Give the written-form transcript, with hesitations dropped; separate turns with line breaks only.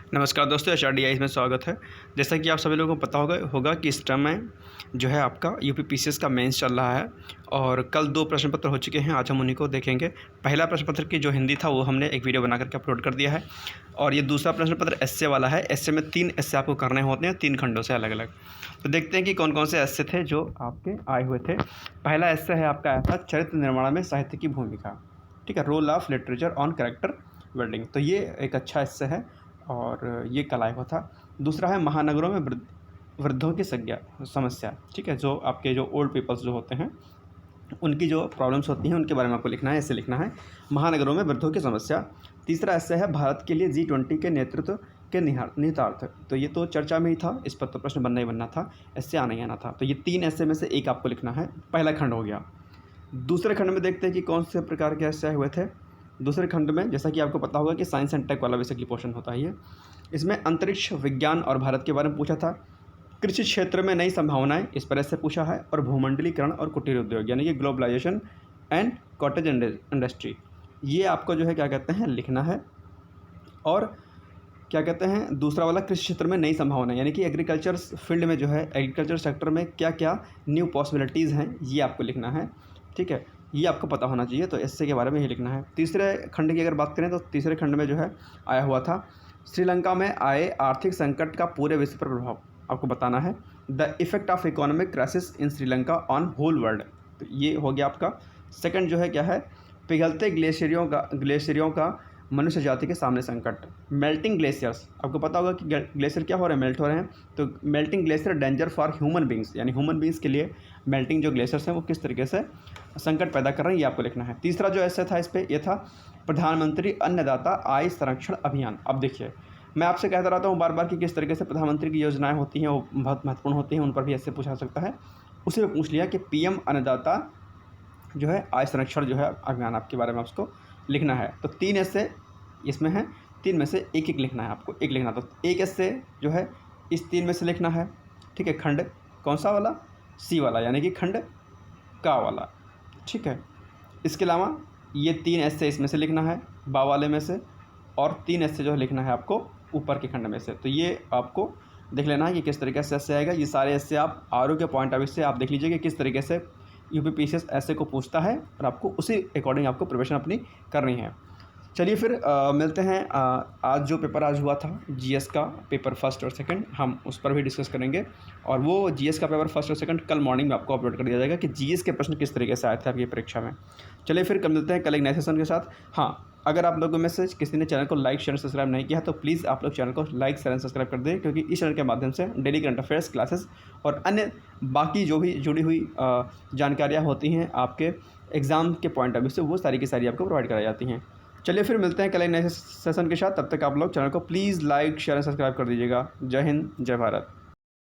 नमस्कार दोस्तों, HRDI में स्वागत है। जैसा कि आप सभी लोगों को पता होगा कि इस टर्म में जो है आपका UPPCS का मेंस चल रहा है और कल 2 प्रश्न पत्र हो चुके हैं। आज हम उन्हीं को देखेंगे। पहला प्रश्न पत्र की जो हिंदी था वो हमने एक वीडियो बना करके अपलोड कर दिया है और ये दूसरा प्रश्न पत्र एस्से वाला है। एस्से में 3 एस्से आपको करने होते हैं 3 खंडों से अलग अलग। तो देखते हैं कि कौन कौन से एस्से थे जो आपके आए हुए थे। पहला एस्से है आपका ऐसा, चरित्र निर्माण में साहित्य की भूमिका। ठीक है, role of literature on character building. तो ये एक अच्छा एस्से है और ये कल आया हुआ था। दूसरा है महानगरों में वृद्धों की समस्या। ठीक है, जो आपके जो ओल्ड पीपल्स जो होते हैं उनकी जो प्रॉब्लम्स होती हैं उनके बारे में आपको लिखना है। ऐसे लिखना है, महानगरों में वृद्धों की समस्या। तीसरा ऐसे है, भारत के लिए G20 के नेतृत्व के निहितार्थ। तो ये तो चर्चा में ही था, इस पर तो प्रश्न बनना ही बनना था, ऐसे आना ही आना था। तो ये 3 ऐसे में से एक आपको लिखना है। पहला खंड हो गया। दूसरे खंड में देखते हैं कि कौन से प्रकार के ऐसे हुए थे। दूसरे खंड में जैसा कि आपको पता होगा कि साइंस एंड टेक वाला बेसिकली पोर्शन होता है ये। इसमें अंतरिक्ष विज्ञान और भारत के बारे में पूछा था। कृषि क्षेत्र में नई संभावनाएं, इस पर ऐसे पूछा है। और भूमंडलीकरण और कुटीर उद्योग यानी कि ग्लोबलाइजेशन एंड कॉटेज इंडस्ट्री, ये आपको जो है क्या कहते हैं लिखना है। और क्या कहते हैं दूसरा वाला, कृषि क्षेत्र में नई संभावनाएं यानी कि एग्रीकल्चर फील्ड में जो है एग्रीकल्चर सेक्टर में क्या क्या न्यू पॉसिबिलिटीज़ हैं, ये आपको लिखना है। ठीक है, ये आपको पता होना चाहिए। तो इससे के बारे में ही लिखना है। तीसरे खंड की अगर बात करें तो तीसरे खंड में जो है आया हुआ था, श्रीलंका में आए आर्थिक संकट का पूरे विश्व पर प्रभाव आपको बताना है। The effect of economic crisis in Sri Lanka on whole world. तो ये हो गया आपका। सेकंड जो है क्या है, पिघलते ग्लेशियरों का मनुष्य जाति के सामने संकट। मेल्टिंग ग्लेशियर्स, आपको पता होगा कि ग्लेशियर क्या हो रहे हैं, मेल्ट हो रहे हैं। तो melting glacier danger for human beings, यानी ह्यूमन बींग्स के लिए मेल्टिंग जो ग्लेशियर्स हैं वो किस तरीके से संकट पैदा कर रहे हैं, ये आपको लिखना है। तीसरा जो ऐसा था इस पर यह था, प्रधानमंत्री अन्नदाता आय संरक्षण अभियान। अब देखिए, मैं आपसे कहता रहता हूँ बार बार कि किस तरीके से प्रधानमंत्री की योजनाएं होती हैं वो बहुत महत्वपूर्ण होती हैं, उन पर भी ऐसे पूछा सकता है। उसी में पूछ लिया कि PM अन्नदाता जो है आय संरक्षण जो है अभियान, आपके बारे में आपको लिखना है। तो 3 ऐसे इसमें है, 3 में से एक एक लिखना है आपको, एक लिखना। तो एक ऐसे जो है इस 3 में से लिखना है। ठीक है, खंड कौन सा वाला, C वाला, यानी कि खंड का वाला। ठीक है, इसके अलावा ये 3 ऐसे इसमें से लिखना है, बा वाले में से, और 3 ऐसे जो है लिखना है आपको ऊपर के खंड में से। तो ये आपको देख लेना है कि किस तरीके से ऐसे आएगा। ये सारे ऐसे आप आरओ के पॉइंट ऑफ व्यू से आप देख लीजिए कि किस तरीके से UPPCS ऐसे को पूछता है और आपको उसी अकॉर्डिंग आपको प्रिपरेशन अपनी करनी है। चलिए फिर मिलते हैं। आज जो पेपर आज हुआ था GS का पेपर फर्स्ट और सेकंड, हम उस पर भी डिस्कस करेंगे। और वो GS का पेपर फर्स्ट और सेकंड कल मॉर्निंग में आपको अपलोड कर दिया जाएगा कि GS के प्रश्न किस तरीके से आए थे आपकी परीक्षा में। चलिए फिर कल मिलते हैं कल एक नए सेशन के साथ। हाँ, अगर आप लोगों में से किसी ने चैनल को लाइक शेयर सब्सक्राइब नहीं किया तो प्लीज़ आप लोग चैनल को लाइक शेयर सब्सक्राइब कर दें, क्योंकि इस चैनल के माध्यम से डेली करंट अफेयर्स क्लासेस और अन्य बाकी जो भी जुड़ी हुई जानकारियाँ होती हैं आपके एग्ज़ाम के पॉइंट ऑफ व्यू से, वो सारी की सारी आपको प्रोवाइड कराई जाती हैं। चलिए फिर मिलते हैं कल एक नए सेशन के साथ। तब तक आप लोग चैनल को प्लीज़ लाइक शेयर सब्सक्राइब कर दीजिएगा। जय हिंद, जय भारत।